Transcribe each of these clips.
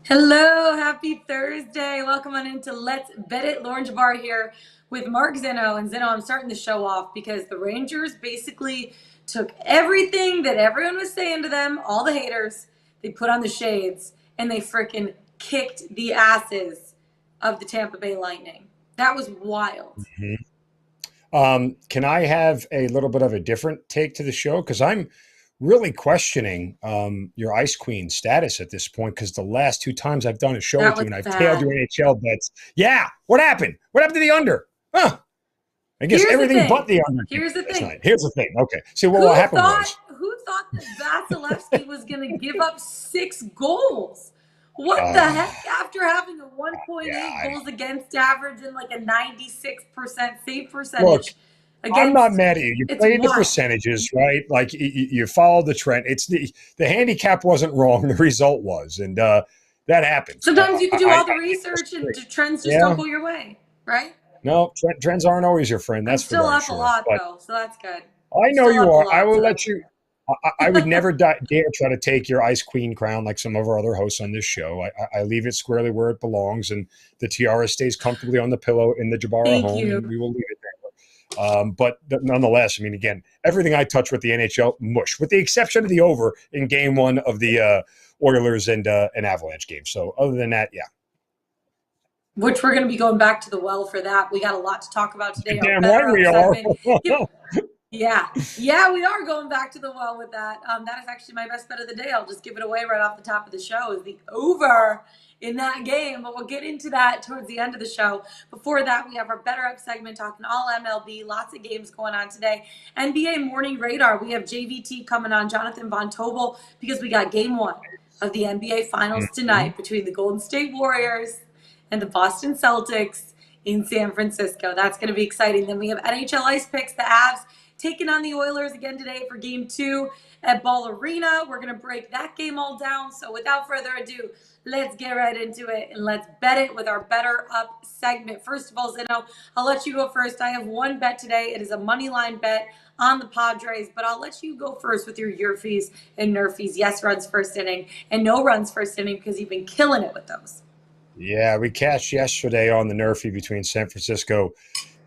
Hello, happy Thursday. Welcome on into Let's Bet It. Lauren Jabbar here with Mark Zeno. And Zeno, I'm starting the show off because the Rangers basically took everything that everyone was saying to them, all the haters, they put on the shades, and they freaking kicked the asses of the Tampa Bay Lightning. That was wild. Can I have a little bit of a different take to the show? Because I'm really questioning your Ice Queen status at this point because the last two times I've done a show That with you was and I've tailed bad. your NHL bets. Yeah, what happened? What happened to the under? Huh. I guess Here's the everything but thing. the under Here's the last thing. night. Here's the thing. Okay. See, well, what Who happened thought was, who thought that Vasilevsky was going to give up 6 goals? What the uh, heck? After having a yeah, 1.8 goals against average and like a 96% save look, percentage I'm not against, mad at you. You it's played the wild. percentages, right? Like you followed the trend. It's the handicap wasn't wrong. The result was, and that happens. Sometimes you can do I all the research and disagree. the trends just don't Yeah. go your way, right? No, trends aren't always your friend. I'm That's for still darn up a sure. lot But though, so that's good. I know Still you up a are. I lot, will so let that's you. good. I would never dare try to take your Ice Queen crown like some of our other hosts on this show. I leave it squarely where it belongs, and the tiara stays comfortably on the pillow in the Jabara Thank home, and you. we will leave it there. But nonetheless, I mean, again, everything I touch with the NHL, mush, with the exception of the over in Game 1 of the Oilers and Avalanche game. So other than that, yeah. Which we're going to be going back to the well for that. We got a lot to talk about today. You're Our damn better right up we are. segment. Yeah, yeah, we are going back to the well with that. That is actually my best bet of the day. I'll just give it away right off the top of the show is the over in that game, but we'll get into that towards the end of the show. Before that, we have our better up segment talking all MLB, lots of games going on today. NBA morning radar. We have JVT coming on, Jonathan Von Tobel, because we got game 1 of the NBA Finals Mhm. tonight between the Golden State Warriors and the Boston Celtics in San Francisco. That's going to be exciting. Then we have NHL Ice Picks, the Avs taking on the Oilers again today for game 2 at Ball Arena. We're going to break that game all down. So without further ado, let's get right into it and let's bet it with our better up segment. First of all, Zeno, I'll let you go first. I have one bet today. It is a money line bet on the Padres, but I'll let you go first with your Yerfies and Nerfies. Yes runs first inning and no runs first inning because you've been killing it with those. Yeah, we cashed yesterday on the Nerfy between San Francisco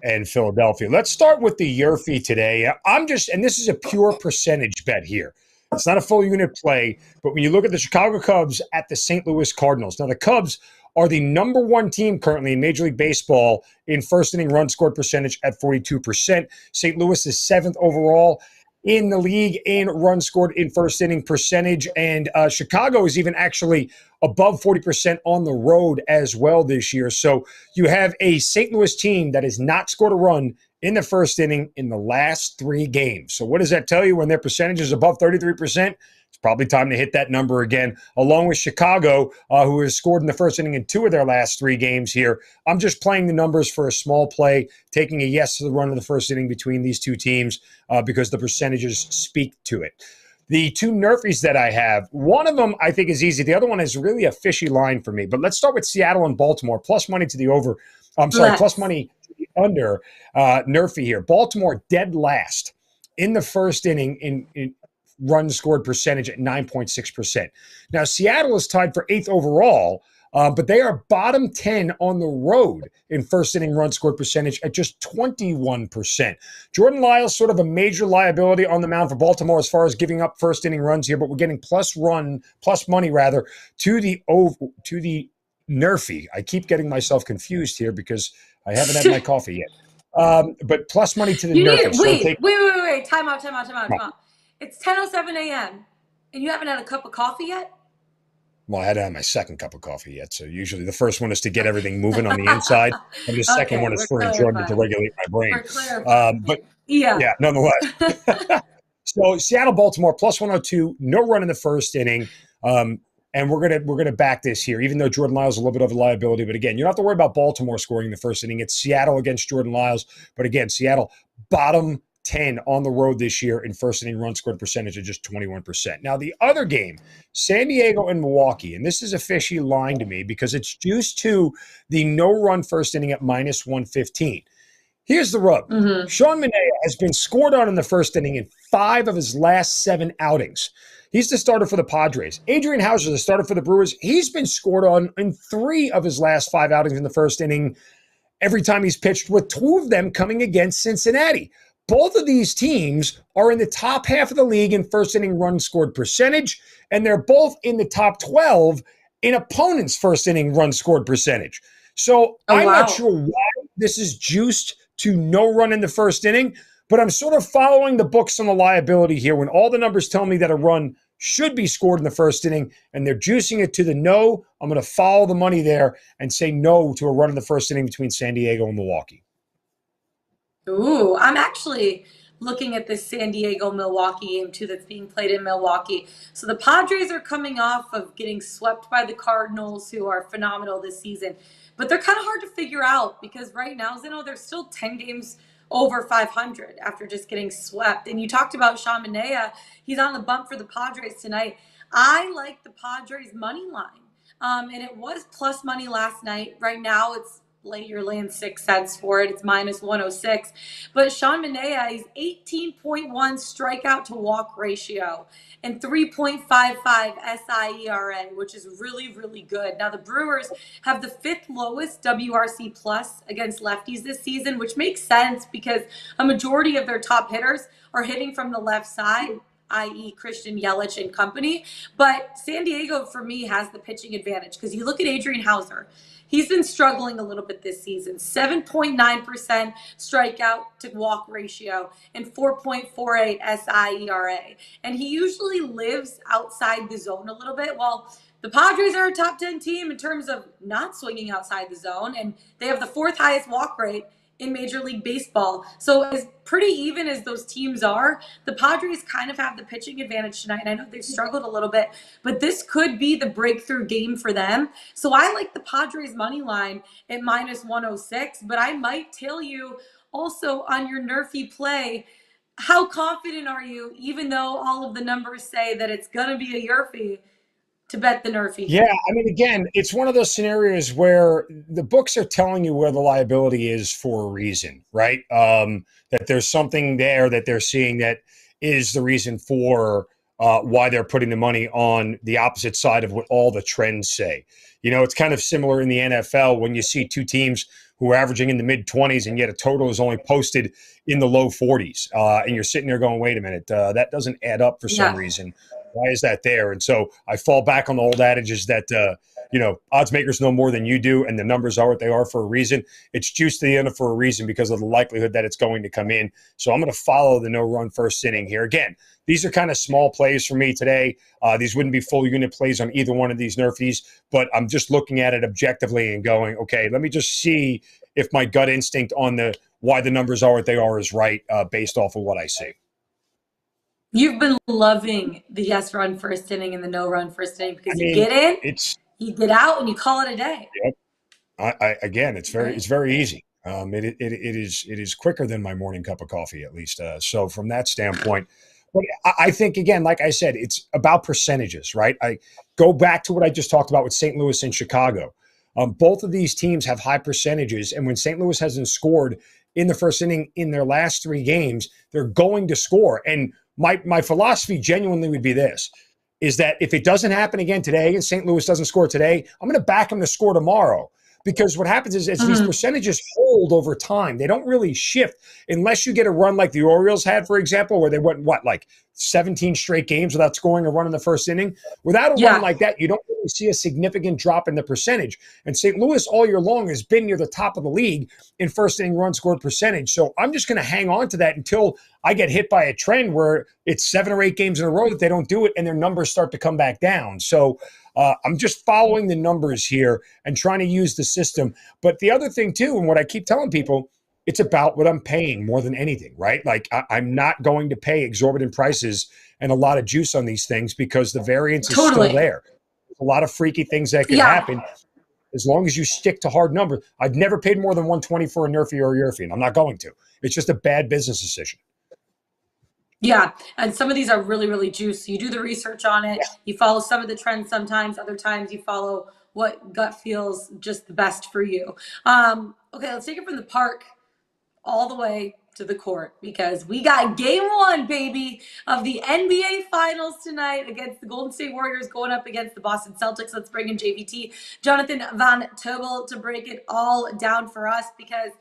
and Philadelphia. Let's start with the Yerfy today. And this is a pure percentage bet here. It's not a full unit play, but when you look at the Chicago Cubs at the St. Louis Cardinals, now the Cubs are the number 1 team currently in Major League Baseball in first inning run scored percentage at 42%. St. Louis is 7th overall in the league in run scored in first inning percentage. And Chicago is even actually above 40% on the road as well this year. So you have a St. Louis team that has not scored a run in the first inning in the last 3 games. So what does that tell you when their percentage is above 33%? It's probably time to hit that number again, along with Chicago, who has scored in the first inning in 2 of their last 3 games here. I'm just playing the numbers for a small play, taking a yes to the run of the first inning between these 2 teams because the percentages speak to it. The 2 Nerfies that I have, one of them I think is easy. The other one is really a fishy line for me. But let's start with Seattle and Baltimore, plus money to the over. I'm sorry, plus Let's. money to the under Nerfy here. Baltimore dead last in the first inning in runs scored percentage at 9.6%. Now, Seattle is tied for 8th overall, but they are bottom 10 on the road in first inning run scored percentage at just 21%. Jordan Lyles, sort of a major liability on the mound for Baltimore as far as giving up first inning runs here, but we're getting plus money rather to the Nerfy. I keep getting myself confused here because I haven't had my coffee yet. But plus money to the You need Nerfy. it. So Wait. Time out. It's 10:07 a.m. and you haven't had a cup of coffee yet? well, I hadn't had my second cup of coffee yet. So usually the first one is to get Okay. everything moving on the inside, and the second Okay, one is we're for enjoyment to clarifying. regulate my brain. We're clarifying. But Yeah. yeah, nonetheless. So Seattle, Baltimore, plus 102, no run in the first inning. And we're gonna back this here, even though Jordan Lyles is a little bit of a liability. But again, you don't have to worry about Baltimore scoring in the first inning. It's Seattle against Jordan Lyles. But again, Seattle bottom 10 on the road this year in first inning run scored percentage of just 21%. Now, the other game, San Diego and Milwaukee, and this is a fishy line to me because it's juiced to the no run first inning at minus 115. Here's the rub. Mm-hmm. Sean Manaea has been scored on in the first inning in 5 of his last 7 outings. He's the starter for the Padres. Adrian Hauser, the starter for the Brewers, he's been scored on in 3 of his last 5 outings in the first inning every time he's pitched, with 2 of them coming against Cincinnati. Both of these teams are in the top half of the league in first inning run scored percentage, and they're both in the top 12 in opponents' first inning run scored percentage. So I'm not sure why this is juiced to no run in the first inning, but I'm sort of following the books on the liability here when all the numbers tell me that a run should be scored in the first inning and they're juicing it to the no. I'm going to follow the money there and say no to a run in the first inning between San Diego and Milwaukee. Ooh, I'm actually looking at this San Diego-Milwaukee game too that's being played in Milwaukee. So the Padres are coming off of getting swept by the Cardinals, who are phenomenal this season. But they're kind of hard to figure out because right now, Zeno, they're still 10 games over 500 after just getting swept. And you talked about Sean Manaea. He's on the bump for the Padres tonight. I like the Padres money line. And it was plus money last night. Right now, you're laying 6 cents for it. It's minus 106. But Sean Manaea is 18.1 strikeout to walk ratio and 3.55 SIERA, which is really, really good. Now, the Brewers have the 5th lowest WRC plus against lefties this season, which makes sense because a majority of their top hitters are hitting from the left side, i.e. Christian Yelich and company. But San Diego, for me, has the pitching advantage because you look at Adrian Hauser. He's been struggling a little bit this season. 7.9% strikeout to walk ratio and 4.48 SIERA. And he usually lives outside the zone a little bit. Well, the Padres are a top 10 team in terms of not swinging outside the zone, and they have the 4th highest walk rate in Major League Baseball. So as pretty even as those teams are, the Padres kind of have the pitching advantage tonight. And I know they've struggled a little bit, but this could be the breakthrough game for them. So I like the Padres money line at minus 106, but I might tell you also on your nerfy play, how confident are you, even though all of the numbers say that it's going to be a yerfie, to bet the nerfy? Yeah, I mean, again, it's one of those scenarios where the books are telling you where the liability is for a reason, right? That there's something there that they're seeing that is the reason for why they're putting the money on the opposite side of what all the trends say. You know, it's kind of similar in the NFL when you see 2 teams who are averaging in the mid-20s and yet a total is only posted in the low 40s. And you're sitting there going, wait a minute, that doesn't add up for some reason. Why is that there? And so I fall back on the old adages that, odds makers know more than you do, and the numbers are what they are for a reason. It's juiced to the end for a reason because of the likelihood that it's going to come in. So I'm going to follow the no-run first inning here. Again, these are kind of small plays for me today. These wouldn't be full unit plays on either one of these nerfies, but I'm just looking at it objectively and going, okay, let me just see if my gut instinct on why the numbers are what they are is right based off of what I see. You've been loving the yes run first inning and the no run first inning because you get in, you get out, and you call it a day. Yep. Again, it's very easy. It is quicker than my morning cup of coffee, at least. So from that standpoint, but I think, again, like I said, it's about percentages, right? I go back to what I just talked about with St. Louis and Chicago. Both of these teams have high percentages, and when St. Louis hasn't scored in the first inning in their last 3 games, they're going to score. And my philosophy genuinely would be this, is that if it doesn't happen again today and St. Louis doesn't score today, I'm going to back them to score tomorrow. Because what happens is these percentages hold over time. They don't really shift unless you get a run like the Orioles had, for example, where they went, 17 straight games without scoring a run in the first inning? Without a run like that, you don't really see a significant drop in the percentage. And St. Louis all year long has been near the top of the league in first inning run scored percentage. So I'm just going to hang on to that until I get hit by a trend where it's 7 or 8 games in a row that they don't do it and their numbers start to come back down. So I'm just following the numbers here and trying to use the system. But the other thing, too, and what I keep telling people, it's about what I'm paying more than anything, right? Like I'm not going to pay exorbitant prices and a lot of juice on these things because the variance is still there. There's a lot of freaky things that can happen as long as you stick to hard numbers. I've never paid more than $120 for a nerfie or a yerfie, and I'm not going to. It's just a bad business decision. Yeah, and some of these are really, really juicy. You do the research on it. You follow some of the trends sometimes. Other times you follow what gut feels just the best for you. Okay, let's take it from the park all the way to the court because we got game 1, baby, of the NBA Finals tonight against the Golden State Warriors going up against the Boston Celtics. Let's bring in JVT, Jonathan Von Tobel, to break it all down for us because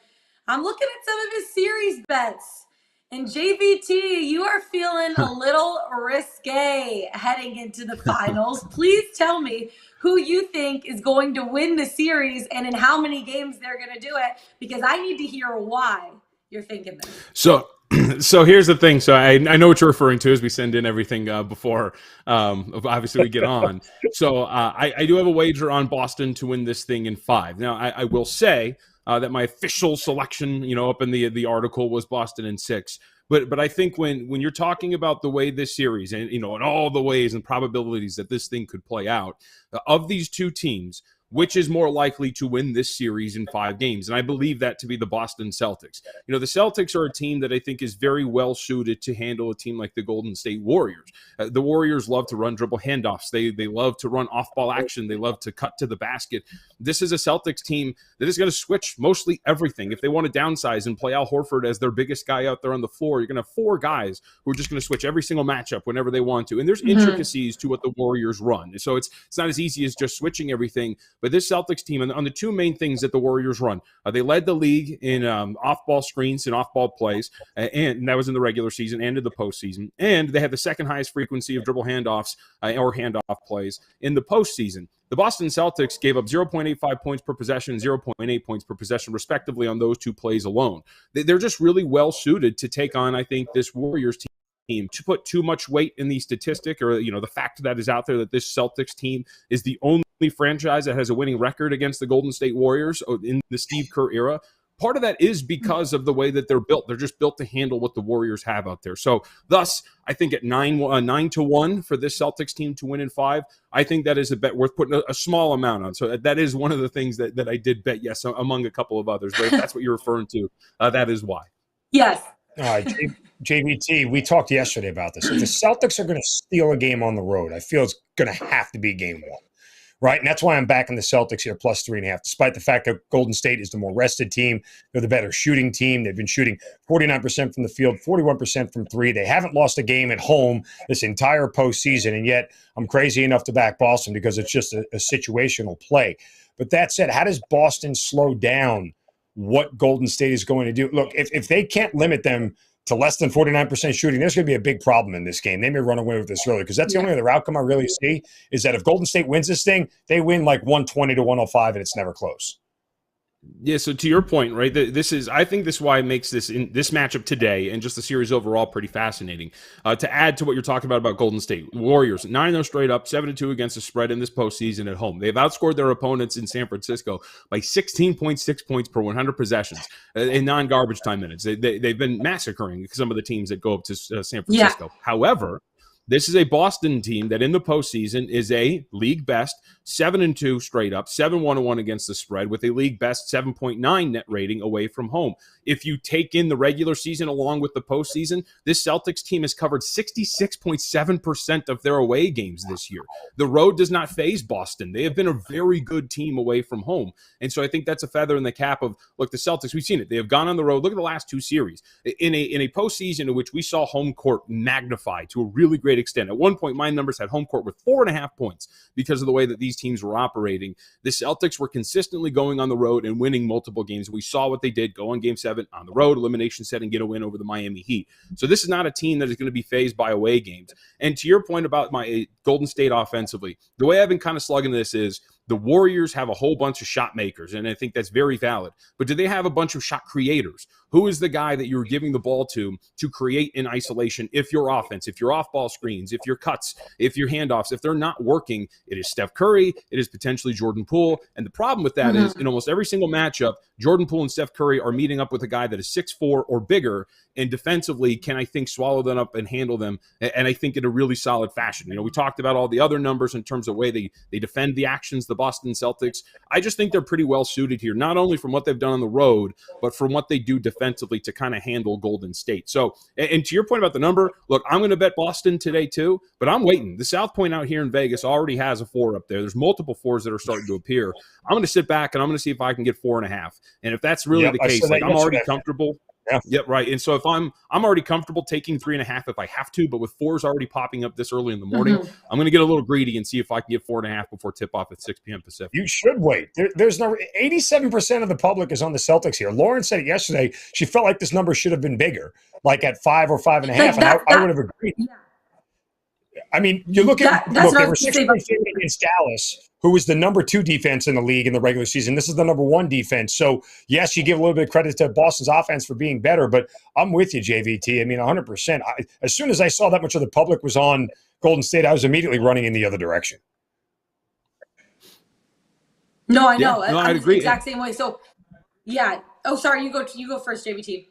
I'm looking at some of his series bets. And JVT, you are feeling a little risque heading into the finals. Please tell me who you think is going to win the series and in how many games they're going to do it, because I need to hear why you're thinking this. So here's the thing. So I know what you're referring to as we send in everything before, obviously, we get on. So I do have a wager on Boston to win this thing in 5. Now, I will say that my official selection, up in the article was Boston in 6. But I think when you're talking about the way this series and, and all the ways and probabilities that this thing could play out, of these two teams, which is more likely to win this series in 5 games? And I believe that to be the Boston Celtics. The Celtics are a team that I think is very well suited to handle a team like the Golden State Warriors. The Warriors love to run dribble handoffs. They love to run off-ball action. They love to cut to the basket. This is a Celtics team that is going to switch mostly everything. If they want to downsize and play Al Horford as their biggest guy out there on the floor, you're going to have 4 guys who are just going to switch every single matchup whenever they want to. And there's intricacies to what the Warriors run. So it's not as easy as just switching everything. But this Celtics team, on the 2 main things that the Warriors run, they led the league in off-ball screens and off-ball plays, and that was in the regular season and in the postseason. And they had the second highest frequency of dribble handoffs or handoff plays in the postseason. The Boston Celtics gave up 0.85 points per possession, 0.8 points per possession, respectively, on those 2 plays alone. They're just really well suited to take on, I think, this Warriors team. To put too much weight in the statistic or the fact that is out there that this Celtics team is the only franchise that has a winning record against the Golden State Warriors in the Steve Kerr era. Part of that is because of the way that they're built. They're just built to handle what the Warriors have out there. So thus, I think at 9-1 for this Celtics team to win in 5, I think that is a bet worth putting a small amount on. So that is one of the things that I did bet, yes, among a couple of others. But if that's what you're referring to, that is why. Yes. All right, JVT, we talked yesterday about this. If the Celtics are going to steal a game on the road, I feel it's going to have to be game 1, right? And that's why I'm backing the Celtics here plus 3.5, despite the fact that Golden State is the more rested team. They're the better shooting team. They've been shooting 49% from the field, 41% from 3. They haven't lost a game at home this entire postseason, and yet I'm crazy enough to back Boston because it's just a situational play. But that said, how does Boston slow down what Golden State is going to do? Look, if they can't limit them to less than 49% shooting, there's going to be a big problem in this game. They may run away with this early because that's the only other outcome I really see is that if Golden State wins this thing, they win like 120 to 105 and it's never close. Yeah, so to your point, right, I think this is why it makes this matchup today and just the series overall pretty fascinating. To add to what you're talking about Golden State, Warriors, 9-0 straight up, 7-2 against the spread in this postseason at home. They've outscored their opponents in San Francisco by 16.6 points per 100 possessions in non-garbage time minutes. They've been massacring some of the teams that go up to San Francisco. Yeah. However, this is a Boston team that in the postseason is a league best 7-2 straight up, 7-1-1 against the spread with a league best 7.9 net rating away from home. If you take in the regular season along with the postseason, this Celtics team has covered 66.7% of their away games this year. The road does not faze Boston. They have been a very good team away from home. And so I think that's a feather in the cap of, look, the Celtics, we've seen it. They have gone on the road. Look at the last 2 series. In a postseason in which we saw home court magnify to a really great extent. At one point, my numbers had home court with 4.5 points because of the way that these teams were operating. The Celtics were consistently going on the road and winning multiple games. We saw what they did, go on Game 7 on the road, elimination set, and get a win over the Miami Heat. So this is not a team that is going to be fazed by away games. And to your point about my Golden State offensively, the way I've been kind of slugging this is the Warriors have a whole bunch of shot makers, and I think that's very valid. But do they have a bunch of shot creators? Who is the guy that you're giving the ball to create in isolation if your offense, if your off-ball screens, if your cuts, if your handoffs, if they're not working? It is Steph Curry, it is potentially Jordan Poole. And the problem with that is in almost every single matchup, Jordan Poole and Steph Curry are meeting up with a guy that is 6'4" or bigger, and defensively can, I think, swallow them up and handle them, and I think in a really solid fashion. We talked about all the other numbers in terms of the way they defend the actions, the Boston Celtics. I just think they're pretty well suited here, not only from what they've done on the road, but from what they do defensively to kind of handle Golden State. So, and to your point about the number, look, I'm going to bet Boston today too, but I'm waiting. The South Point out here in Vegas already has a 4 up there. There's multiple 4s that are starting to appear. I'm going to sit back and I'm going to see if I can get 4.5. And if that's really the case, like I'm already comfortable. Yeah. Yep, right. And so if I'm already comfortable taking 3.5 if I have to, but with 4s already popping up this early in the morning, I'm going to get a little greedy and see if I can get 4.5 before tip off at 6 p.m. Pacific. You should wait. There's no 87% of the public is on the Celtics here. Lauren said it yesterday. She felt like this number should have been bigger, like at 5 or 5.5, and I would have agreed. Yeah. I mean, you look at that's they what I were was 6 point favorite against Dallas, who was the number 2 defense in the league in the regular season. This is the number 1 defense. So yes, you give a little bit of credit to Boston's offense for being better, but I'm with you, JVT. I mean, 100%. As soon as I saw that much of the public was on Golden State, I was immediately running in the other direction. No, I know. No, I'm I'd agree. the exact same way. So, yeah. Oh, sorry. You go first, JVT.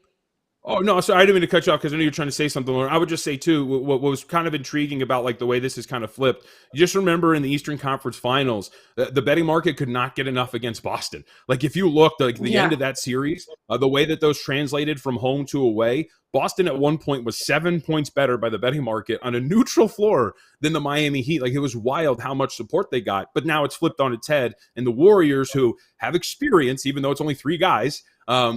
Oh, no, sorry, I didn't mean to cut you off because I know you're trying to say something, Lauren. I would just say, too, what was kind of intriguing about like the way this is kind of flipped, you just remember in the Eastern Conference Finals, the betting market could not get enough against Boston. Like if you looked like the end of that series, the way that those translated from home to away, Boston at one point was 7 points better by the betting market on a neutral floor than the Miami Heat. Like it was wild how much support they got, but now it's flipped on its head. And the Warriors, who have experience, even though it's only 3 guys,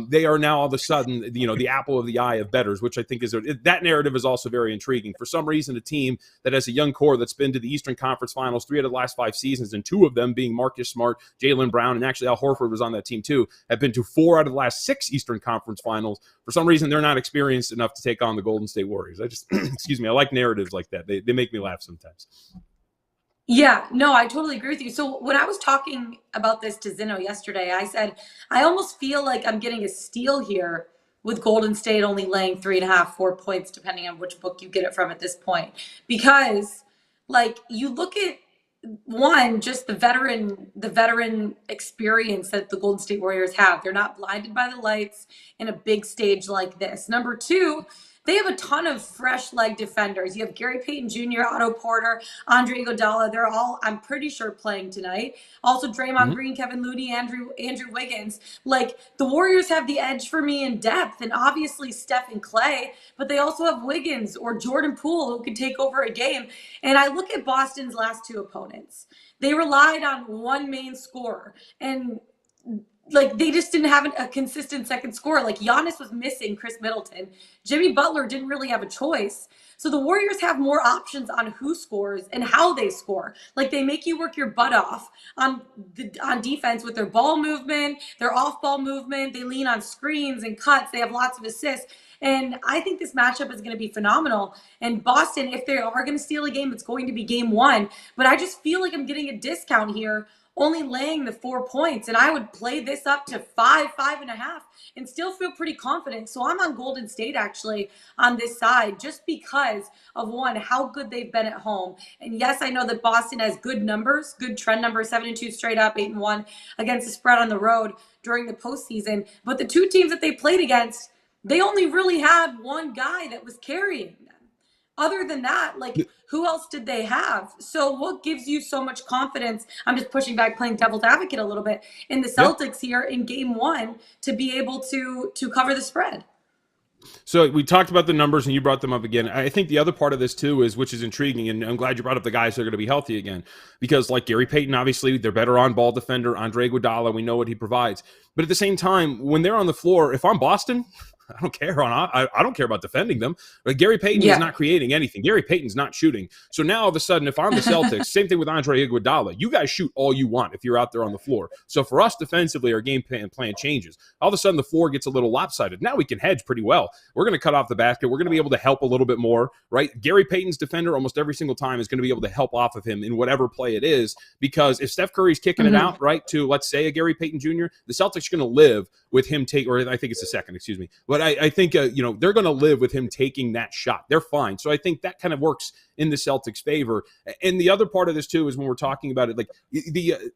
they are now all of a sudden, the apple of the eye of bettors, which I think is that narrative is also very intriguing. For some reason, a team that has a young core that's been to the Eastern Conference Finals 3 out of the last 5 seasons, and 2 of them being Marcus Smart, Jaylen Brown, and actually Al Horford was on that team too, have been to 4 out of the last 6 Eastern Conference Finals. For some reason, they're not experienced enough to take on the Golden State Warriors. I just, excuse me, I like narratives like that. They make me laugh sometimes. Yeah, no, I totally agree with you. So when I was talking about this to Zeno yesterday, I said, I almost feel like I'm getting a steal here with Golden State only laying 3.5, 4 points, depending on which book you get it from at this point. Because like you look at one, just the veteran experience that the Golden State Warriors have. They're not blinded by the lights in a big stage like this. Number 2, they have a ton of fresh leg defenders. You have Gary Payton Jr., Otto Porter, Andre Iguodala. They're all, I'm pretty sure, playing tonight. Also, Draymond Green, Kevin Looney, Andrew Wiggins. Like, the Warriors have the edge for me in depth, and obviously Steph and Clay, but they also have Wiggins or Jordan Poole who can take over a game. And I look at Boston's last 2 opponents. They relied on one main scorer, and like they just didn't have a consistent second scorer. Like Giannis was missing Chris Middleton. Jimmy Butler didn't really have a choice. So the Warriors have more options on who scores and how they score. Like they make you work your butt off on defense with their ball movement, their off-ball movement. They lean on screens and cuts. They have lots of assists. And I think this matchup is going to be phenomenal. And Boston, if they are going to steal a game, it's going to be game 1. But I just feel like I'm getting a discount here, only laying the 4 points. And I would play this up to 5, 5.5, and still feel pretty confident. So I'm on Golden State actually on this side, just because of one, how good they've been at home. And yes, I know that Boston has good numbers, good trend numbers, 7-2 straight up, 8-1 against the spread on the road during the postseason. But the 2 teams that they played against, they only really had one guy that was carrying them. Other than that, like, who else did they have? So what gives you so much confidence? I'm just pushing back, playing devil's advocate a little bit, in the Celtics here in game 1 to be able to cover the spread. So we talked about the numbers and you brought them up again. I think the other part of this too is, which is intriguing, and I'm glad you brought up the guys that are going to be healthy again, because like Gary Payton, obviously they're better on ball defender. Andre Iguodala, we know what he provides. But at the same time, when they're on the floor, if I'm Boston, I don't care. I don't care about defending them. But Gary Payton is not creating anything. Gary Payton's not shooting. So now all of a sudden, if I'm the Celtics, same thing with Andre Iguodala. You guys shoot all you want if you're out there on the floor. So for us defensively, our game plan changes. All of a sudden, the floor gets a little lopsided. Now we can hedge pretty well. We're going to cut off the basket. We're going to be able to help a little bit more, right? Gary Payton's defender almost every single time is going to be able to help off of him in whatever play it is, because if Steph Curry's kicking it out, right, to let's say a Gary Payton Jr., the Celtics are going to live with him or I think it's the second, excuse me. But I think, they're going to live with him taking that shot. They're fine. So I think that kind of works in the Celtics' favor. And the other part of this too is when we're talking about it, like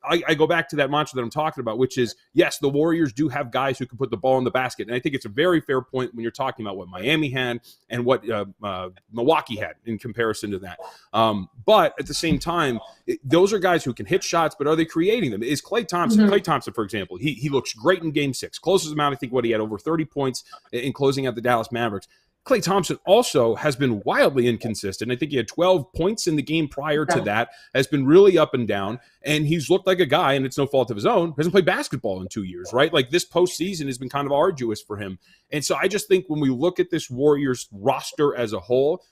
I go back to that mantra that I'm talking about, which is, yes, the Warriors do have guys who can put the ball in the basket. And I think it's a very fair point when you're talking about what Miami had and what Milwaukee had in comparison to that. But at the same time, those are guys who can hit shots, but are they creating them? Is Klay Thompson, Klay Thompson, for example, he looks great in game 6. Closest amount, I think, what he had over 30 points in closing out the Dallas Mavericks. Klay Thompson also has been wildly inconsistent. I think he had 12 points in the game prior to that, has been really up and down, and he's looked like a guy, and it's no fault of his own, hasn't played basketball in 2 years, right? Like this postseason has been kind of arduous for him. And so I just think when we look at this Warriors roster as a whole,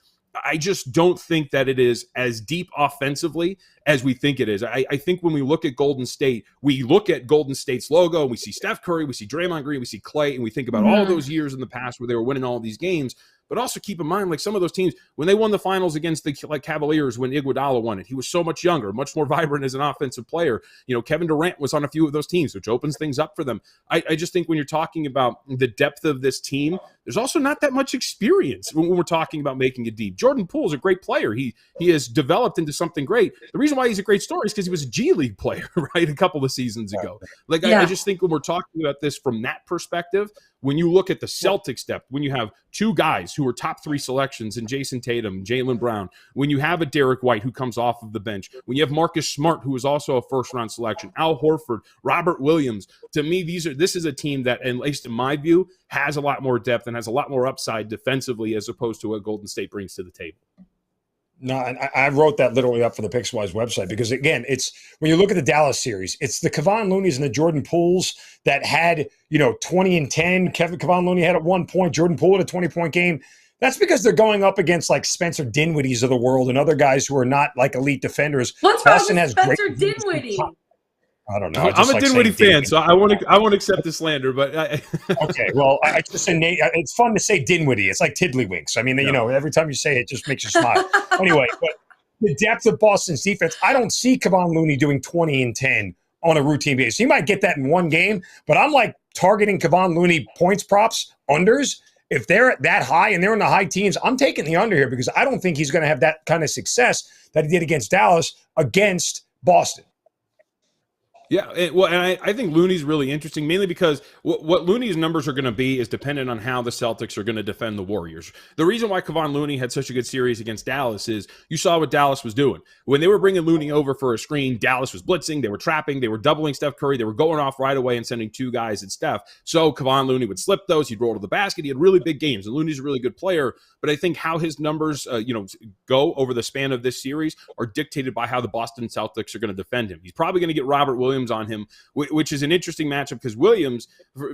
I just don't think that it is as deep offensively as we think it is. I think when we look at Golden State, we look at Golden State's logo, and we see Steph Curry, we see Draymond Green, we see Klay, and we think about all those years in the past where they were winning all these games. But also keep in mind, like some of those teams, when they won the finals against the Cavaliers, when Iguodala won it, he was so much younger, much more vibrant as an offensive player. Kevin Durant was on a few of those teams, which opens things up for them. I just think when you're talking about the depth of this team, there's also not that much experience when we're talking about making it deep. Jordan Poole is a great player. He has developed into something great. The reason why he's a great story is because he was a G League player, right, a couple of seasons ago. I just think when we're talking about this from that perspective, when you look at the Celtics depth, when you have two guys who are top 3 selections in Jason Tatum, Jaylen Brown, when you have a Derek White who comes off of the bench, when you have Marcus Smart, who is also a first-round selection, Al Horford, Robert Williams, to me, this is a team that, at least in my view, has a lot more depth and has a lot more upside defensively as opposed to what Golden State brings to the table. No, and I wrote that literally up for the Pickswise website because, again, it's when you look at the Dallas series, it's the Kevon Looney's and the Jordan Pooles that had, 20 and 10. Kevon Looney had at 1 point, Jordan Poole had a 20-point game. That's because they're going up against like Spencer Dinwiddie's of the world and other guys who are not like elite defenders. What's wrong with Spencer Dinwiddie? I don't know. I'm a Dinwiddie fan, so I won't accept the slander. But okay, well, I just say it's fun to say Dinwiddie. It's like Tiddlywinks. I mean, every time you say it, just makes you smile. Anyway, but the depth of Boston's defense, I don't see Kevon Looney doing 20 and 10 on a routine basis. He might get that in one game, but I'm like targeting Kevon Looney points props unders. If they're that high and they're in the high teens, I'm taking the under here because I don't think he's going to have that kind of success that he did against Dallas against Boston. Yeah, and I think Looney's really interesting, mainly because what Looney's numbers are going to be is dependent on how the Celtics are going to defend the Warriors. The reason why Kevon Looney had such a good series against Dallas is you saw what Dallas was doing. When they were bringing Looney over for a screen, Dallas was blitzing, they were trapping, they were doubling Steph Curry, they were going off right away and sending 2 guys at Steph. So Kevon Looney would slip those, he'd roll to the basket, he had really big games, and Looney's a really good player, but I think how his numbers go over the span of this series are dictated by how the Boston Celtics are going to defend him. He's probably going to get Robert Williams on him, which is an interesting matchup because Williams,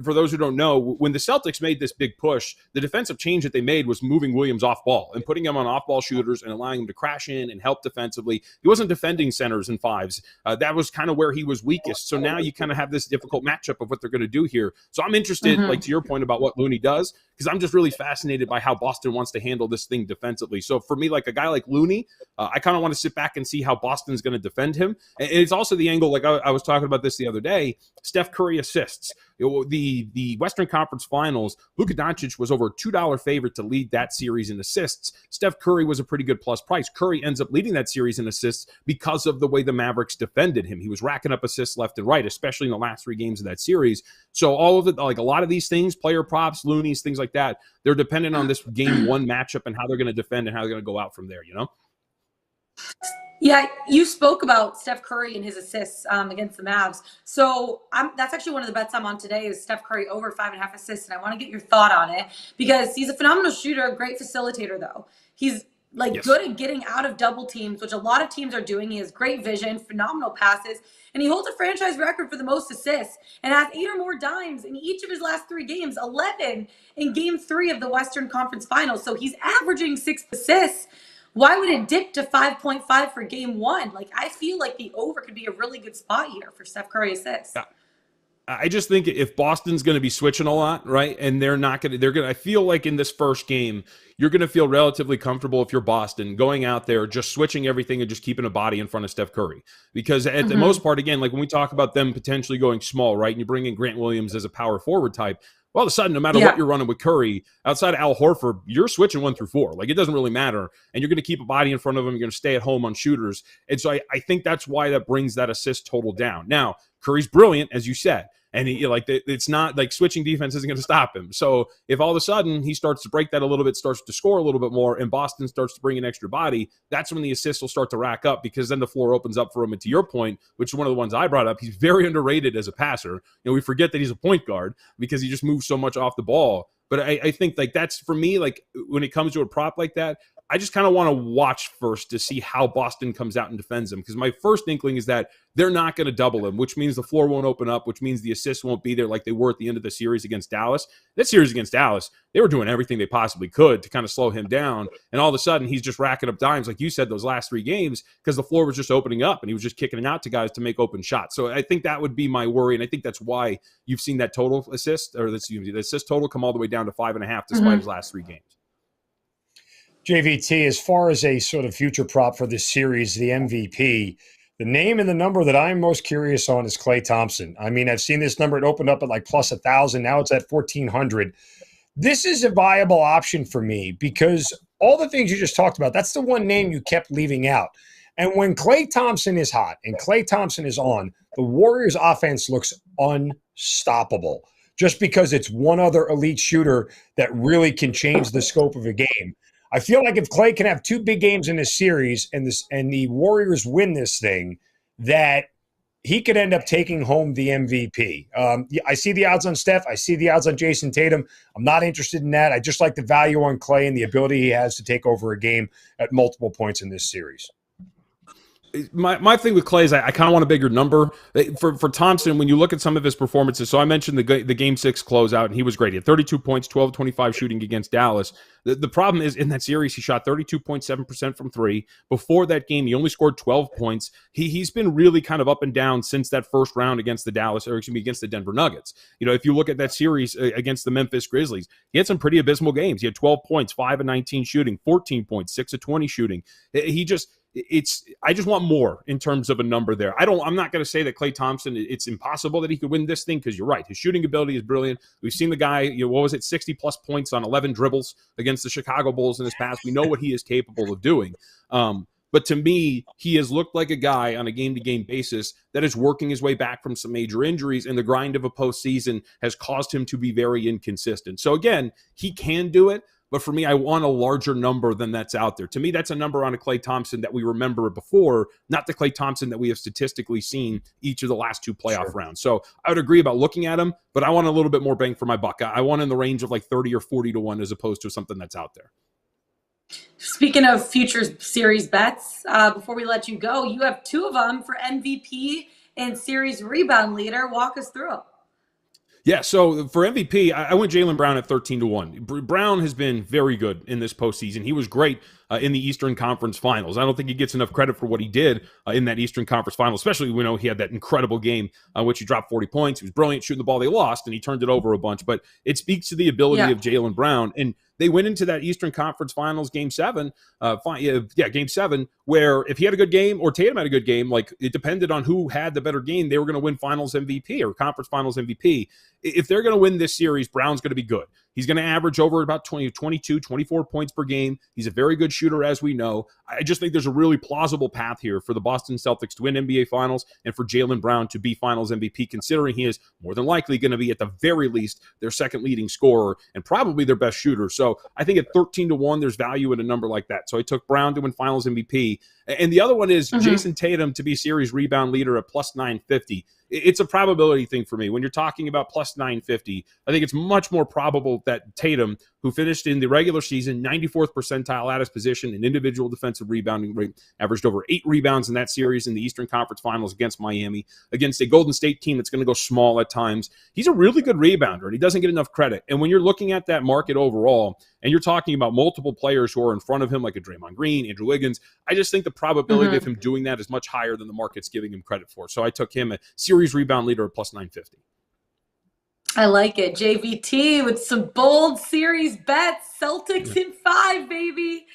for those who don't know, when the Celtics made this big push, the defensive change that they made was moving Williams off ball and putting him on off-ball shooters and allowing him to crash in and help defensively. He wasn't defending centers and fives. That was kind of where he was weakest. So now you kind of have this difficult matchup of what they're going to do here. So I'm interested, like to your point about what Looney does, because I'm just really fascinated by how Boston wants to handle this thing defensively. So for me, like a guy like Looney, I kind of want to sit back and see how Boston's going to defend him. And it's also the angle, like I was talking about this the other day, Steph Curry assists. The Western Conference Finals, Luka Doncic was over a $2 favorite to lead that series in assists. Steph Curry was a pretty good plus price. Curry ends up leading that series in assists because of the way the Mavericks defended him. He was racking up assists left and right, especially in the last 3 games of that series. So all of it, like a lot of these things, player props, loonies, things like that, they're dependent on this game 1 matchup and how they're going to defend and how they're going to go out from there, Yeah, you spoke about Steph Curry and his assists against the Mavs. So that's actually one of the bets I'm on today is Steph Curry over 5.5 assists. And I want to get your thought on it because he's a phenomenal shooter, a great facilitator, though. He's good at getting out of double teams, which a lot of teams are doing. He has great vision, phenomenal passes, and he holds a franchise record for the most assists and has 8 or more dimes in each of his last 3 games, 11 in game 3 of the Western Conference Finals. So he's averaging 6 assists. Why would it dip to 5.5 for game 1? Like, I feel like the over could be a really good spot here for Steph Curry assists. Yeah. I just think if Boston's going to be switching a lot, right, and I feel like in this first game, you're going to feel relatively comfortable if you're Boston going out there, just switching everything and just keeping a body in front of Steph Curry. Because at the most part, again, like when we talk about them potentially going small, right, and you bring in Grant Williams as a power forward type, all of a sudden, no matter what you're running with Curry, outside of Al Horford, you're switching 1 through 4. Like, it doesn't really matter. And you're going to keep a body in front of him. You're going to stay at home on shooters. And so I think that's why that brings that assist total down. Now, Curry's brilliant, as you said. And it's not like switching defense isn't going to stop him. So if all of a sudden he starts to break that a little bit, starts to score a little bit more, and Boston starts to bring an extra body, that's when the assists will start to rack up because then the floor opens up for him. And to your point, which is one of the ones I brought up, he's very underrated as a passer. We forget that he's a point guard because he just moves so much off the ball. But I think like that's for me, like when it comes to a prop like that, I just kind of want to watch first to see how Boston comes out and defends him. Because my first inkling is that they're not going to double him, which means the floor won't open up, which means the assists won't be there like they were at the end of the series against Dallas. That series against Dallas, they were doing everything they possibly could to kind of slow him down. And all of a sudden, he's just racking up dimes, like you said, those last 3 games, because the floor was just opening up and he was just kicking it out to guys to make open shots. So I think that would be my worry. And I think that's why you've seen that total assist, or the assist total come all the way down to 5.5 despite his last 3 games. JVT, as far as a sort of future prop for this series, the MVP, the name and the number that I'm most curious on is Klay Thompson. I mean, I've seen this number. It opened up at like plus 1,000. Now it's at 1,400. This is a viable option for me because all the things you just talked about, that's the one name you kept leaving out. And when Klay Thompson is hot and Klay Thompson is on, the Warriors offense looks unstoppable just because it's one other elite shooter that really can change the scope of a game. I feel like if Klay can have 2 big games in this series and the Warriors win this thing, that he could end up taking home the MVP. I see the odds on Steph. I see the odds on Jason Tatum. I'm not interested in that. I just like the value on Klay and the ability he has to take over a game at multiple points in this series. My thing with Klay is I kind of want a bigger number. For Thompson, when you look at some of his performances, so I mentioned the Game 6 closeout, and he was great. He had 32 points, 12-25 shooting against Dallas. The problem is in that series, he shot 32.7% from 3. Before that game, he only scored 12 points. He's been really kind of up and down since that first round against the against the Denver Nuggets. You know, if you look at that series against the Memphis Grizzlies, he had some pretty abysmal games. He had 12 points, 5 of 19 shooting, 14 points, 6 of 20 shooting. I just want more in terms of a number there. I'm not going to say that Klay Thompson, it's impossible that he could win this thing because you're right. His shooting ability is brilliant. We've seen the guy, 60 plus points on 11 dribbles against the Chicago Bulls in his past. We know what he is capable of doing. But to me, he has looked like a guy on a game-to-game basis that is working his way back from some major injuries, and the grind of a postseason has caused him to be very inconsistent. So again, he can do it. But for me, I want a larger number than that's out there. To me, that's a number on a Klay Thompson that we remember before, not the Klay Thompson that we have statistically seen each of the last 2 playoff rounds. So I would agree about looking at him, but I want a little bit more bang for my buck. I want in the range of like 30 or 40 to 1 as opposed to something that's out there. Speaking of future series bets, before we let you go, you have 2 of them for MVP and series rebound leader. Walk us through them. Yeah, so for MVP, I went Jaylen Brown at 13 to 1. Brown has been very good in this postseason. He was great in the Eastern Conference Finals. I don't think he gets enough credit for what he did in that Eastern Conference Final, especially when he had that incredible game in which he dropped 40 points. He was brilliant shooting the ball. They lost, and he turned it over a bunch. But it speaks to the ability of Jaylen Brown. And they went into that Eastern Conference Finals Game 7, Game 7, where if he had a good game or Tatum had a good game, like it depended on who had the better game, they were going to win Finals MVP or Conference Finals MVP. If they're going to win this series, Brown's going to be good. He's going to average over about 22, 24 points per game. He's a very good shooter, as we know. I just think there's a really plausible path here for the Boston Celtics to win NBA Finals and for Jaylen Brown to be Finals MVP, considering he is more than likely going to be, at the very least, their second leading scorer and probably their best shooter. So I think at 13 to 1, there's value in a number like that. So I took Brown to win Finals MVP. And the other one is Jason Tatum to be series rebound leader at plus 950. It's a probability thing for me. When you're talking about plus 950, I think it's much more probable that Tatum, who finished in the regular season 94th percentile at his position in individual defensive rebounding rate, averaged over 8 rebounds in that series in the Eastern Conference Finals against Miami, against a Golden State team that's going to go small at times. He's a really good rebounder, and he doesn't get enough credit. And when you're looking at that market overall, and you're talking about multiple players who are in front of him, like a Draymond Green, Andrew Wiggins, I just think the probability of him doing that is much higher than the market's giving him credit for. So I took him a series rebound leader at plus 950. I like it. JVT with some bold series bets. Celtics in 5, baby.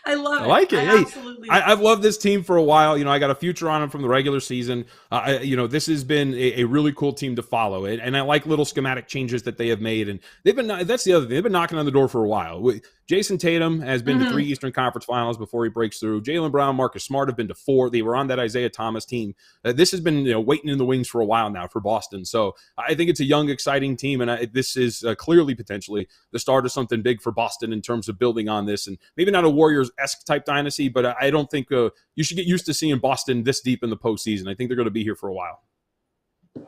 I love it. I like it. Absolutely. I've loved this team for a while. I got a future on them from the regular season. This has been a really cool team to follow. And I like little schematic changes that they have made. And that's the other thing. They've been knocking on the door for a while. Jason Tatum has been to 3 Eastern Conference Finals before he breaks through. Jaylen Brown, Marcus Smart have been to 4. They were on that Isaiah Thomas team. This has been waiting in the wings for a while now for Boston. So I think it's a young, exciting team, and this is clearly potentially the start of something big for Boston in terms of building on this. And maybe not a Warriors-esque type dynasty, but I don't think you should get used to seeing Boston this deep in the postseason. I think they're going to be here for a while.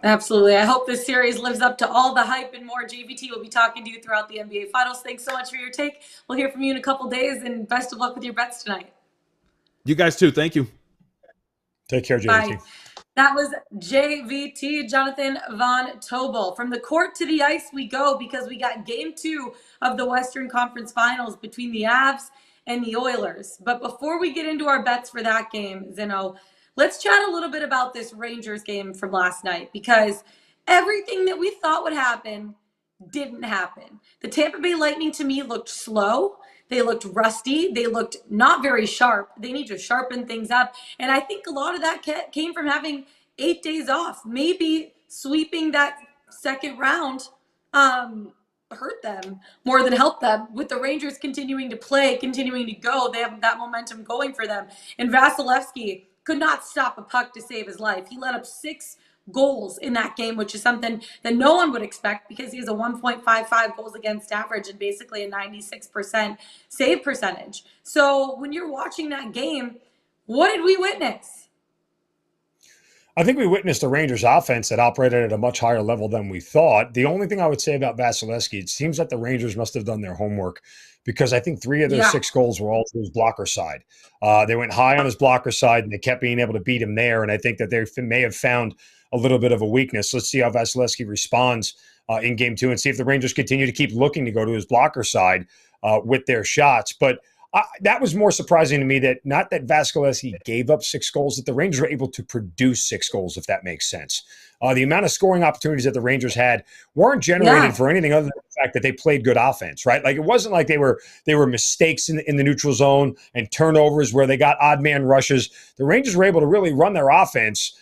Absolutely. I hope this series lives up to all the hype and more. JVT will be talking to you throughout the NBA Finals. Thanks so much for your take. We'll hear from you in a couple days, and best of luck with your bets tonight. You guys too. Thank you. Take care, Bye. JVT. That was JVT, Jonathan Von Tobel. From the court to the ice we go, because we got game 2 of the Western Conference Finals between the Avs and the Oilers. But before we get into our bets for that game, Zeno, let's chat a little bit about this Rangers game from last night, because everything that we thought would happen didn't happen. The Tampa Bay Lightning, to me, looked slow. They looked rusty. They looked not very sharp. They need to sharpen things up. And I think a lot of that came from having 8 days off. Maybe sweeping that second round hurt them more than helped them. With the Rangers continuing to play, continuing to go, they have that momentum going for them. And Vasilevsky could not stop a puck to save his life. He let up 6 goals in that game, which is something that no one would expect, because he has a 1.55 goals against average and basically a 96% save percentage. So when you're watching that game, what did we witness? I think we witnessed a Rangers offense that operated at a much higher level than we thought. The only thing I would say about Vasilevsky, it seems that the Rangers must have done their homework, because I think 3 of their 6 goals were all to his blocker side. They went high on his blocker side, and they kept being able to beat him there. And I think that they may have found a little bit of a weakness. Let's see how Vasilevsky responds in game 2, and see if the Rangers continue to keep looking to go to his blocker side with their shots. But that was more surprising to me, that not that Vasilevsky gave up 6 goals, that the Rangers were able to produce 6 goals, if that makes sense. The amount of scoring opportunities that the Rangers had weren't generated for anything other than the fact that they played good offense, right? Like, it wasn't like they were mistakes in the neutral zone and turnovers where they got odd man rushes. The Rangers were able to really run their offense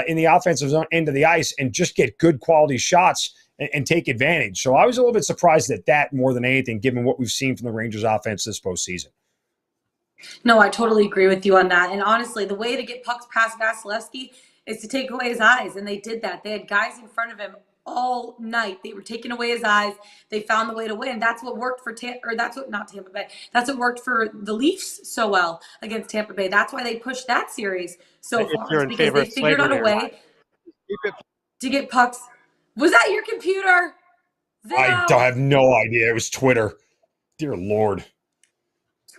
in the offensive zone end of the ice and just get good quality shots and take advantage. So I was a little bit surprised at that more than anything, given what we've seen from the Rangers offense this postseason. No, I totally agree with you on that. And honestly, the way to get pucks past Vasilevsky is to take away his eyes. And they did that. They had guys in front of him all night. They were taking away his eyes. They found the way to win. That's what worked for not Tampa Bay. That's what worked for the Leafs so well against Tampa Bay. That's why they pushed that series so far, because they figured out a way to get pucks. Was that your computer? Zeno? I have no idea. It was Twitter. Dear Lord.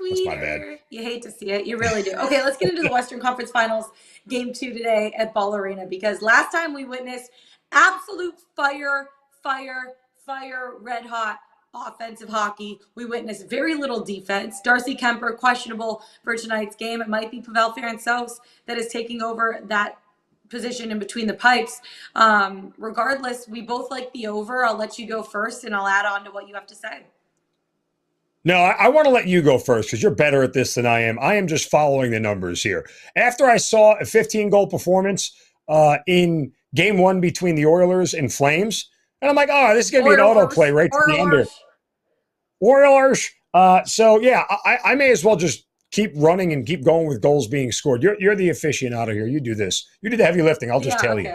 That's my bad. You hate to see it. You really do. Okay, let's get into the Western Conference Finals game 2 today at Ball Arena, because last time we witnessed absolute fire, red hot offensive hockey. We witnessed very little defense. Darcy Kemper questionable for tonight's game. It might be Pavel Francouz that is taking over that position in between the pipes. Regardless, we both like the over. I'll let you go first, and I'll add on to what you have to say. No, I want to let you go first, because you're better at this than I am. I am just following the numbers here. After I saw a 15-goal performance in game 1 between the Oilers and Flames, and I'm like, oh, this is going to be an autoplay right to the under. Oilers. So, yeah, I may as well just keep running and keep going with goals being scored. You're the aficionado here. You do this. You do the heavy lifting. I'll just tell you.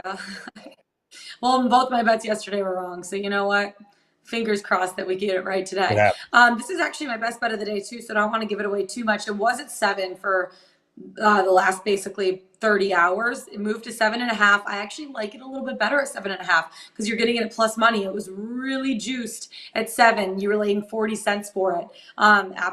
Well, both my bets yesterday were wrong, so you know what? Fingers crossed that we get it right today. This is actually my best bet of the day, too, so I don't want to give it away too much. It was at 7 for the last basically 30 hours. It moved to 7.5. I actually like it a little bit better at 7.5, because you're getting it at plus money. It was really juiced at 7. You were laying 40 cents for it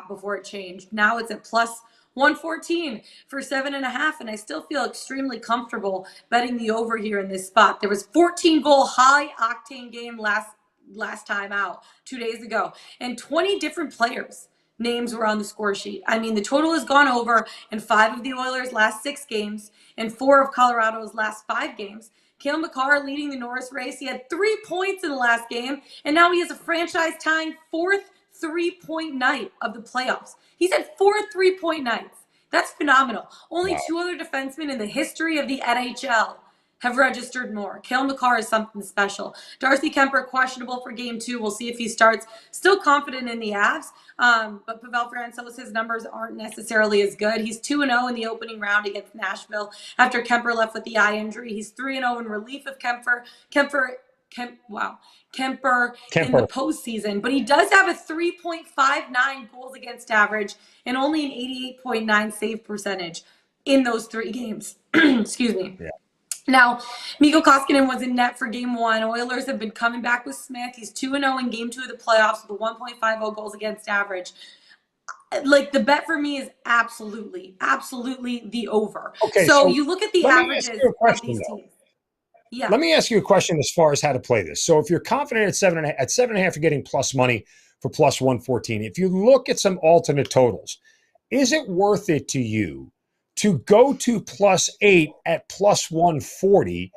before it changed. Now it's at plus 114 for 7.5, and I still feel extremely comfortable betting the over here in this spot. There was 14-goal high-octane game last time out 2 days ago, and 20 different players' names were on the score sheet. I mean, the total has gone over in 5 of the Oilers' last 6 games and 4 of Colorado's last 5 games. Cale Makar leading the Norris race. He had 3 points in the last game, and now he has a franchise-tying 4th 3-point night of the playoffs. He's had 4 3-point nights. That's phenomenal. Only 2 other defensemen in the history of the NHL have registered more. Cale Makar is something special. Darcy Kemper questionable for game 2. We'll see if he starts. Still confident in the Avs, but Pavel Francouz, his numbers aren't necessarily as good. He's 2-0 in the opening round against Nashville after Kemper left with the eye injury. He's 3-0 in relief of Kemper in the postseason, but he does have a 3.59 goals against average and only an 88.9 save percentage in those 3 games. Excuse me. Yeah. Now, Mikko Koskinen was in net for game 1. Oilers have been coming back with Smith. He's 2-0 in game 2 of the playoffs with a 1.50 goals against average. Like, the bet for me is absolutely the over. Okay, So so you look at the let me ask averages you a of question, these though. teams. Yeah. Let me ask you a question as far as how to play this. So if you're confident at 7.5, at 7.5, you're getting plus money for plus 114. If you look at some alternate totals, is it worth it to you to go to plus 8 at plus 140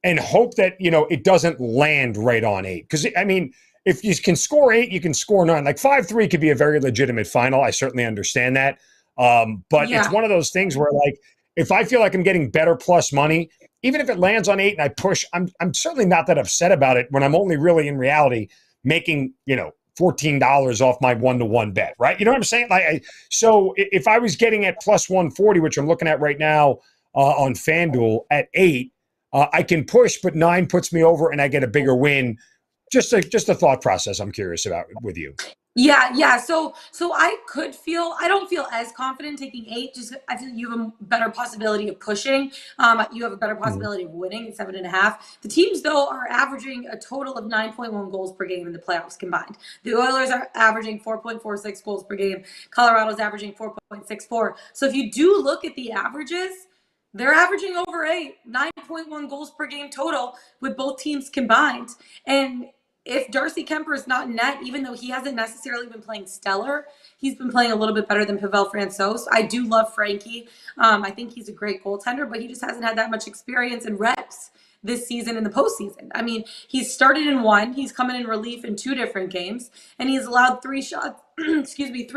and hope that, it doesn't land right on 8? Because, I mean, if you can score 8, you can score 9. Like 5-3 could be a very legitimate final. I certainly understand that. But it's one of those things where, like, if I feel like I'm getting better plus money, even if it lands on 8 and I push, I'm certainly not that upset about it when I'm only really in reality making, $14 off my 1-to-1 bet, right? You know what I'm saying? So if I was getting at plus 140, which I'm looking at right now on FanDuel at 8, I can push, but 9 puts me over and I get a bigger win. Just a thought process I'm curious about with you. Yeah. So I don't feel as confident taking 8. Just I feel you have a better possibility of pushing. You have a better possibility of winning at 7.5. The teams, though, are averaging a total of 9.1 goals per game in the playoffs combined. The Oilers are averaging 4.46 goals per game. Colorado's averaging 4.64. So if you do look at the averages, they're averaging over 8, 9.1 goals per game total with both teams combined. And if Darcy Kemper is not in net, even though he hasn't necessarily been playing stellar, he's been playing a little bit better than Pavel Francouz. I do love Frankie. I think he's a great goaltender, but he just hasn't had that much experience and reps this season in the postseason. I mean, he's started in 1, he's coming in relief in 2 different games, and he's allowed 3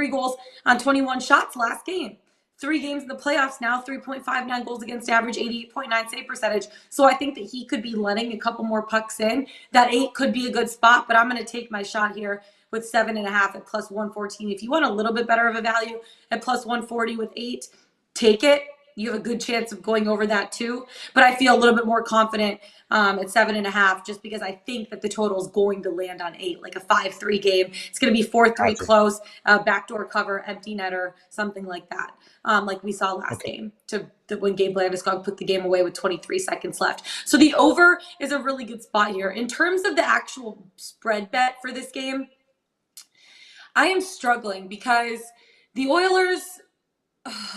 goals on 21 shots last game. 3 games in the playoffs now, 3.59 goals against average, 88.9 save percentage. So I think that he could be letting a couple more pucks in. That 8 could be a good spot, but I'm going to take my shot here with 7.5 at plus 114. If you want a little bit better of a value at plus 140 with 8, take it. You have a good chance of going over that too. But I feel a little bit more confident at 7.5 just because I think that the total is going to land on 8, like a 5-3 game. It's going to be 4-3 close, backdoor cover, empty netter, something like that. Like we saw last game when Gabe Landeskog put the game away with 23 seconds left. So the over is a really good spot here. In terms of the actual spread bet for this game, I am struggling because the Oilers,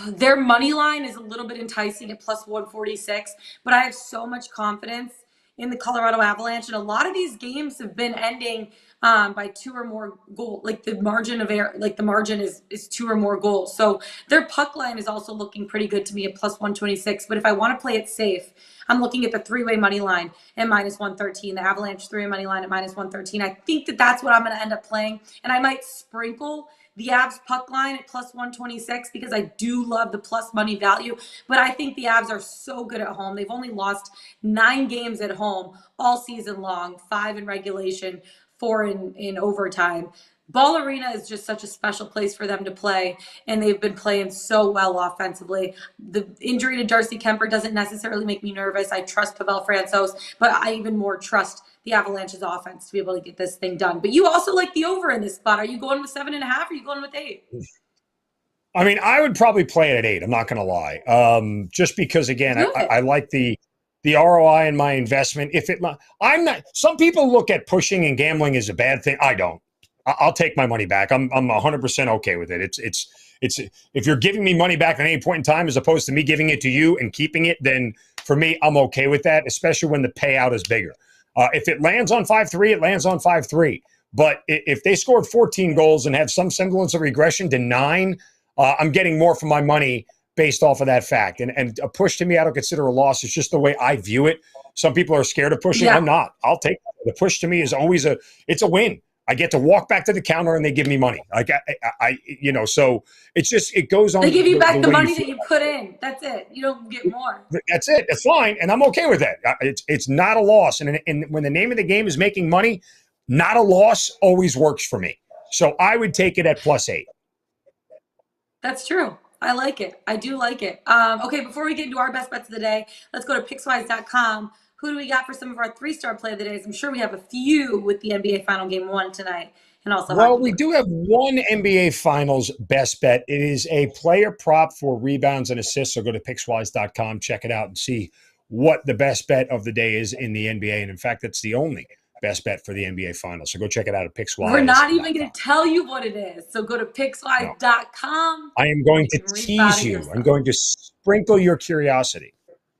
their money line is a little bit enticing at plus 146, but I have so much confidence in the Colorado Avalanche, and a lot of these games have been ending by 2 or more goals. Like the margin of error, like the margin is 2 or more goals. So their puck line is also looking pretty good to me at plus 126. But if I want to play it safe, I'm looking at the 3-way money line at minus 113, the Avalanche 3-way money line at minus 113. I think that that's what I'm going to end up playing, and I might sprinkle the Avs puck line at plus 126 because I do love the plus money value. But I think the Avs are so good at home. They've only lost 9 games at home all season long, 5 in regulation, 4 in overtime. Ball Arena is just such a special place for them to play, and they've been playing so well offensively. The injury to Darcy Kemper doesn't necessarily make me nervous. I trust Pavel Francouz, but I even more trust the Avalanche's offense to be able to get this thing done. But you also like the over in this spot. Are you going with 7.5 or are you going with 8? I mean, I would probably play it at 8. I'm not going to lie. Just because, again, I like the ROI in my investment. I'm not. Some people look at pushing and gambling as a bad thing. I don't. I'll take my money back. I'm 100% okay with it. It's if you're giving me money back at any point in time as opposed to me giving it to you and keeping it, then for me, I'm okay with that, especially when the payout is bigger. If it lands on 5-3, it lands on 5-3. But if they scored 14 goals and have some semblance of regression to 9, I'm getting more for my money based off of that fact. And a push to me, I don't consider a loss. It's just the way I view it. Some people are scared of pushing. I'm not. I'll take it. The push to me is always it's a win. I get to walk back to the counter and they give me money. Like so it goes on. They give you back the money that you put in. That's it. You don't get more. That's it. That's fine. And I'm okay with that. It's not a loss. And when the name of the game is making money, not a loss always works for me. So I would take it at plus 8. That's true. I like it. I do like it. Okay, before we get into our best bets of the day, let's go to Pickswise.com. Who do we got for some of our 3-star play of the days? I'm sure we have a few with the NBA Final Game 1 tonight. And also, well, we do have one NBA Finals best bet. It is a player prop for rebounds and assists. So go to Pickswise.com, check it out, and see what the best bet of the day is in the NBA. And in fact, that's the only best bet for the NBA Finals. So go check it out at Pickswise. We're not even going to tell you what it is. So go to Pickswise.com. I am going to tease you. I'm going to sprinkle your curiosity.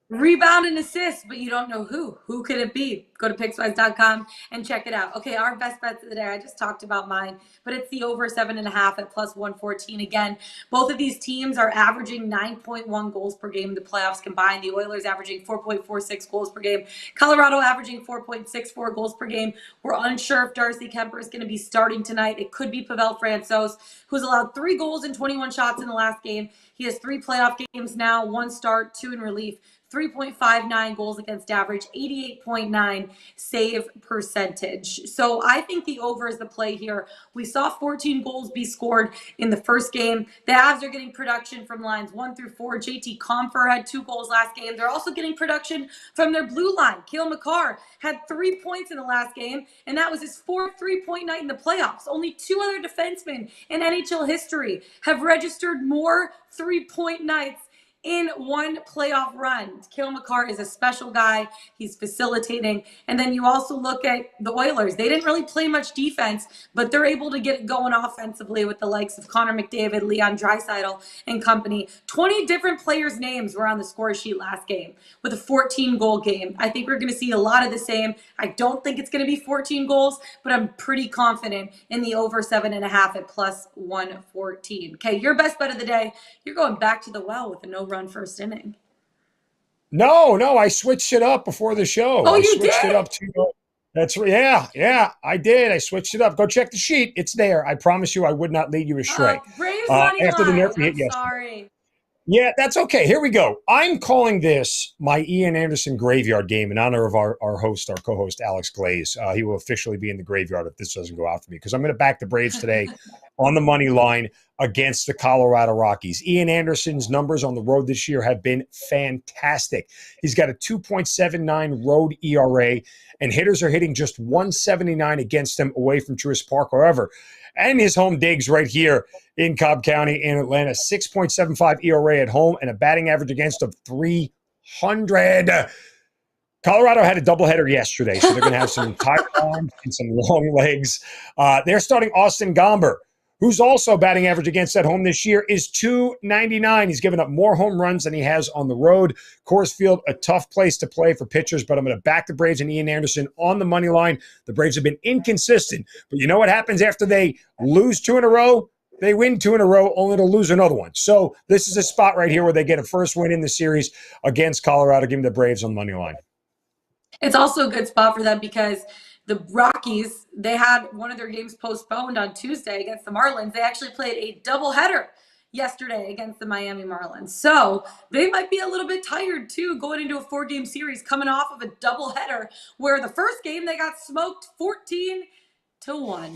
Rebound and assist, but you don't know who. Who could it be? Go to Pickswise.com and check it out. Okay, our best bets of the day. I just talked about mine, but it's the over 7.5 at plus 114. Again, both of these teams are averaging 9.1 goals per game in the playoffs combined. The Oilers averaging 4.46 goals per game. Colorado averaging 4.64 goals per game. We're unsure if Darcy Kemper is going to be starting tonight. It could be Pavel Francouz, who's allowed 3 goals and 21 shots in the last game. He has 3 playoff games now, 1 start, 2 in relief. 3.59 goals against average, 88.9 save percentage. So I think the over is the play here. We saw 14 goals be scored in the first game. The Avs are getting production from lines 1 through 4. JT Compher had 2 goals last game. They're also getting production from their blue line. Cale Makar had 3 points in the last game, and that was his 4th 3-point night in the playoffs. Only 2 other defensemen in NHL history have registered more 3-point nights in one playoff run. Cale Makar is a special guy. He's facilitating. And then you also look at the Oilers. They didn't really play much defense, but they're able to get it going offensively with the likes of Connor McDavid, Leon Draisaitl, and company. 20 different players' names were on the score sheet last game with a 14-goal game. I think we're going to see a lot of the same. I don't think it's going to be 14 goals, but I'm pretty confident in the over 7.5 at plus 114. Okay, your best bet of the day. You're going back to the well with a no-run first inning. No, I switched it up before the show. Oh, I you switched did? it up to yeah, I did. I switched it up. Go check the sheet. It's there. I promise you I would not lead you astray. Braves money after the line. Nerf hit yesterday. Sorry. Yeah, that's okay. Here we go. I'm calling this my Ian Anderson graveyard game in honor of our host, our co-host, Alex Glaze. He will officially be in the graveyard if this doesn't go out for me, because I'm going to back the Braves today on the money line against the Colorado Rockies. Ian Anderson's numbers on the road this year have been fantastic. He's got a 2.79 road ERA, and hitters are hitting just 179 against him away from Truist Park. However, and his home digs right here in Cobb County in Atlanta, 6.75 ERA at home and a batting average against of 300. Colorado had a doubleheader yesterday, so they're going to have some tired arms and some long legs. They're starting Austin Gomber, who's also batting average against at home this year is 299. He's given up more home runs than he has on the road. Coors Field, a tough place to play for pitchers, but I'm going to back the Braves and Ian Anderson on the money line. The Braves have been inconsistent, but you know what happens after they lose 2 in a row? They win 2 in a row, only to lose another one. So this is a spot right here where they get a first win in the series against Colorado. Give me the Braves on the money line. It's also a good spot for them because the Rockies, they had one of their games postponed on Tuesday against the Marlins. They actually played a doubleheader yesterday against the Miami Marlins. So they might be a little bit tired too, going into a 4-game series, coming off of a doubleheader where the first game they got smoked 14-1.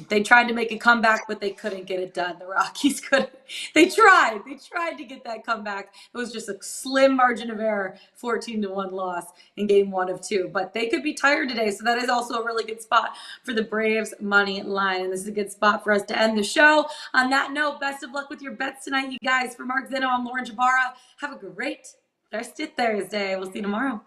They tried to make a comeback, but they couldn't get it done. The Rockies couldn't. They tried to get that comeback. It was just a slim margin of error, 14-1 loss in game 1 of 2. But they could be tired today, so that is also a really good spot for the Braves money line. And this is a good spot for us to end the show. On that note, best of luck with your bets tonight, you guys. For Mark Zeno, I'm Lauren Jabara. Have a great Thursday. We'll see you tomorrow.